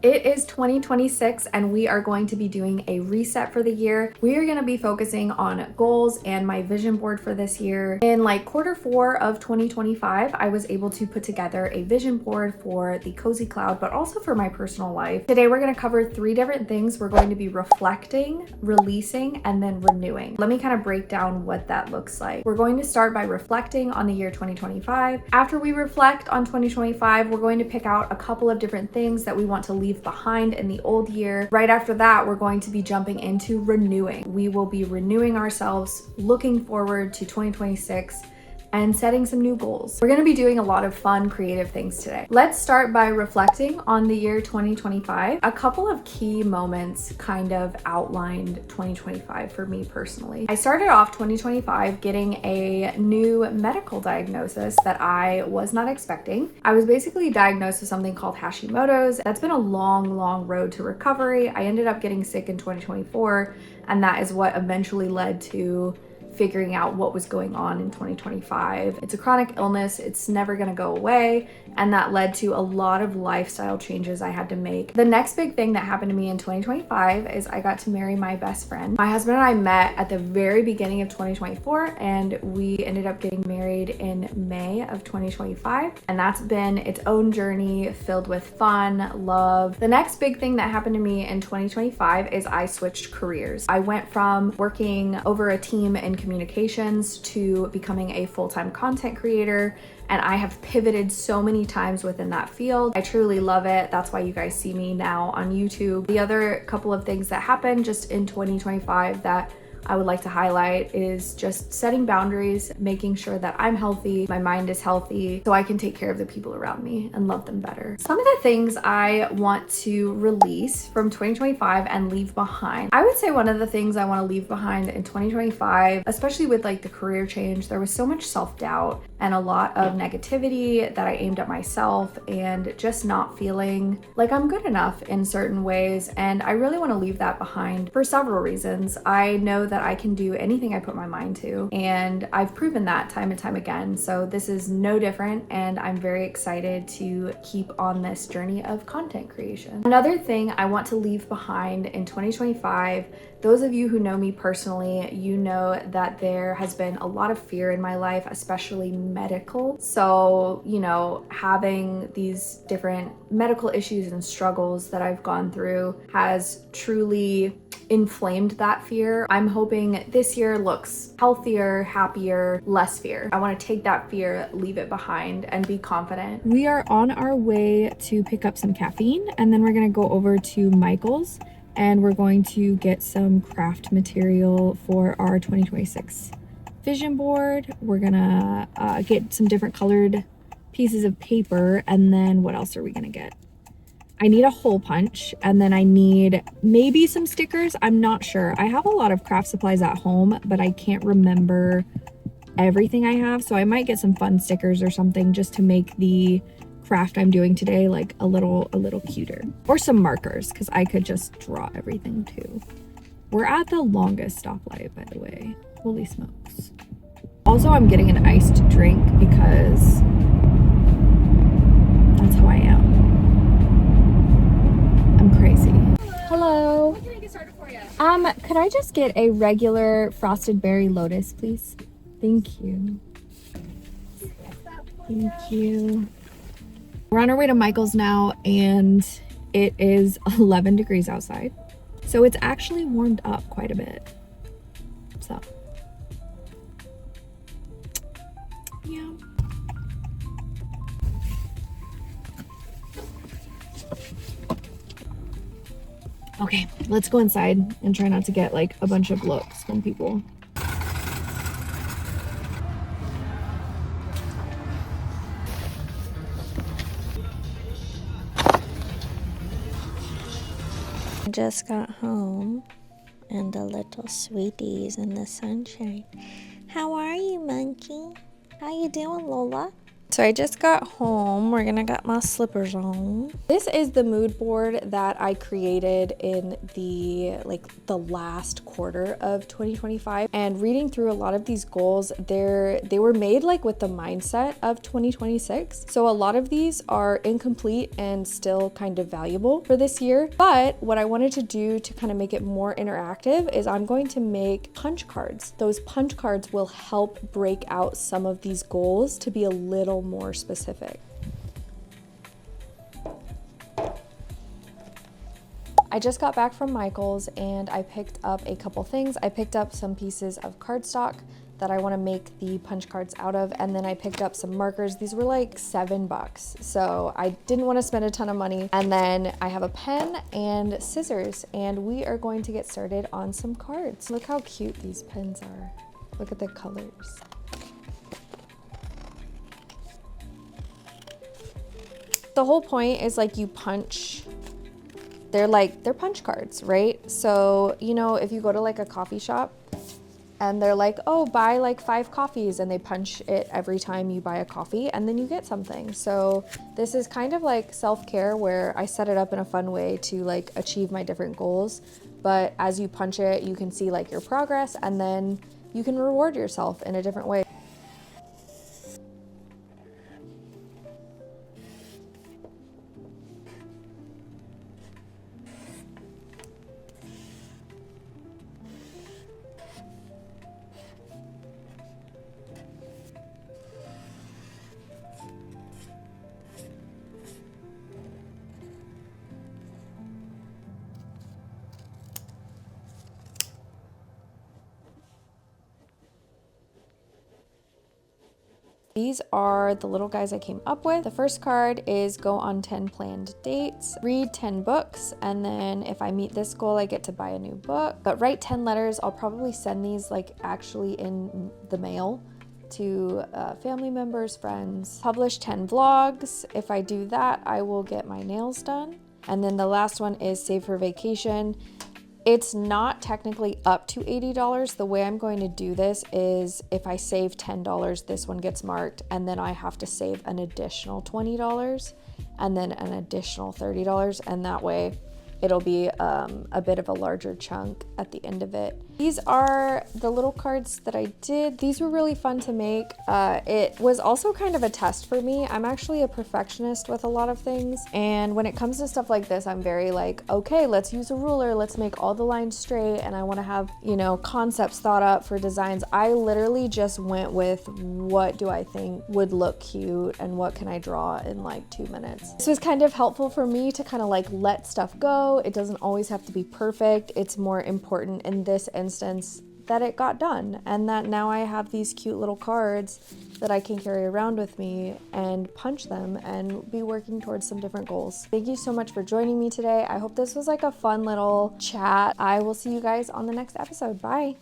It is 2026 and we are going to be doing a reset for the year. We are going to be focusing on goals and my vision board for this year. In like Q4 of 2025, I was able to put together a vision board for the Cozy Cloud, but also for my personal life. Today, we're going to cover 3 different things. We're going to be reflecting, releasing, and then renewing. Let me kind of break down what that looks like. We're going to start by reflecting on the year 2025. After we reflect on 2025, we're going to pick out a couple of different things that we want to leave behind in the old year. Right after that, we're going to be jumping into renewing. We will be renewing ourselves, looking forward to 2026 and setting some new goals. We're gonna be doing a lot of fun, creative things today. Let's start by reflecting on the year 2025. A couple of key moments kind of outlined 2025 for me personally. I started off 2025 getting a new medical diagnosis that I was not expecting. I was basically diagnosed with something called Hashimoto's. That's been a long road to recovery. I ended up getting sick in 2024, and that is what eventually led to figuring out what was going on in 2025. It's a chronic illness, it's never gonna go away, and that led to a lot of lifestyle changes I had to make. The next big thing that happened to me in 2025 is I got to marry my best friend. My husband and I met at the very beginning of 2024, and we ended up getting married in May of 2025, and that's been its own journey filled with fun, love. The next big thing that happened to me in 2025 is I switched careers. I went from working over a team in communications to becoming a full-time content creator, and I have pivoted so many times within that field. I truly love it. That's why you guys see me now on YouTube. The other couple of things that happened just in 2025 that I would like to highlight is just setting boundaries, making sure that I'm healthy, my mind is healthy, so I can take care of the people around me and love them better. Some of the things I want to release from 2025 and leave behind. I would say one of the things I want to leave behind in 2025, especially with like the career change, there was so much self-doubt and a lot of negativity that I aimed at myself and just not feeling like I'm good enough in certain ways. And I really want to leave that behind for several reasons. I know that I can do anything I put my mind to, and I've proven that time and time again. So this is no different, and I'm very excited to keep on this journey of content creation. Another thing I want to leave behind in 2025, those of you who know me personally, you know that there has been a lot of fear in my life, especially medical. So, you know, having these different medical issues and struggles that I've gone through has truly inflamed that fear. I'm hoping this year looks healthier, happier, less fear. I want to take that fear, leave it behind, and be confident. We are on our way to pick up some caffeine, and then we're going to go over to Michael's and we're going to get some craft material for our 2026 vision board. We're gonna get some different colored pieces of paper, and then what else are we gonna get? I need a hole punch, and then I need maybe some stickers. I'm not sure. I have a lot of craft supplies at home, but I can't remember everything I have, so I might get some fun stickers or something just to make the craft I'm doing today like a little cuter, or some markers because I could just draw everything too. We're at the longest stoplight, by the way. Holy smokes. Also, I'm getting an iced drink because that's how I am. I'm crazy. Hello. What can I get started for you? Could I just get a regular frosted berry lotus, please? Thank you. Thank you. We're on our way to Michael's now, and it is 11 degrees outside. So it's actually warmed up quite a bit. So, yeah. Okay, let's go inside and try not to get like a bunch of looks from people. I just got home and the little sweeties in the sunshine. How are you, monkey? How you doing, Lola? So I just got home. We're gonna get my slippers on. This is the mood board that I created in the last quarter of 2025, and reading through a lot of these goals, they were made like with the mindset of 2026. So a lot of these are incomplete and still kind of valuable for this year. But what I wanted to do to kind of make it more interactive is I'm going to make punch cards. Those punch cards will help break out some of these goals to be a little more specific. I just got back from Michael's and I picked up a couple things. I picked up some pieces of cardstock that I want to make the punch cards out of, and then I picked up some markers. These were like $7, so I didn't want to spend a ton of money. And then I have a pen and scissors, and we are going to get started on some cards. Look how cute these pens are. Look at the colors. The whole point is like you punch, they're punch cards, right? So, you know, if you go to like a coffee shop and they're like, oh, buy like 5 coffees, and they punch it every time you buy a coffee and then you get something. So this is kind of like self-care where I set it up in a fun way to like achieve my different goals. But as you punch it, you can see like your progress, and then you can reward yourself in a different way. These are the little guys I came up with. The first card is go on 10 planned dates, read 10 books, and then if I meet this goal, I get to buy a new book. But write 10 letters. I'll probably send these like actually in the mail to family members, friends. Publish 10 vlogs. If I do that, I will get my nails done. And then the last one is save for vacation. It's not technically up to $80. The way I'm going to do this is if I save $10, this one gets marked, and then I have to save an additional $20 and then an additional $30, and that way it'll be a bit of a larger chunk at the end of it. These are the little cards that I did. These were really fun to make. It was also kind of a test for me. I'm actually a perfectionist with a lot of things, and when it comes to stuff like this, I'm very like, okay, let's use a ruler, let's make all the lines straight, and I want to have, you know, concepts thought up for designs. I literally just went with what do I think would look cute and what can I draw in like 2 minutes. This was kind of helpful for me to kind of like let stuff go. It doesn't always have to be perfect. It's more important in this instance that it got done, and that now I have these cute little cards that I can carry around with me and punch them and be working towards some different goals. Thank you so much for joining me today. I hope this was like a fun little chat. I will see you guys on the next episode. Bye.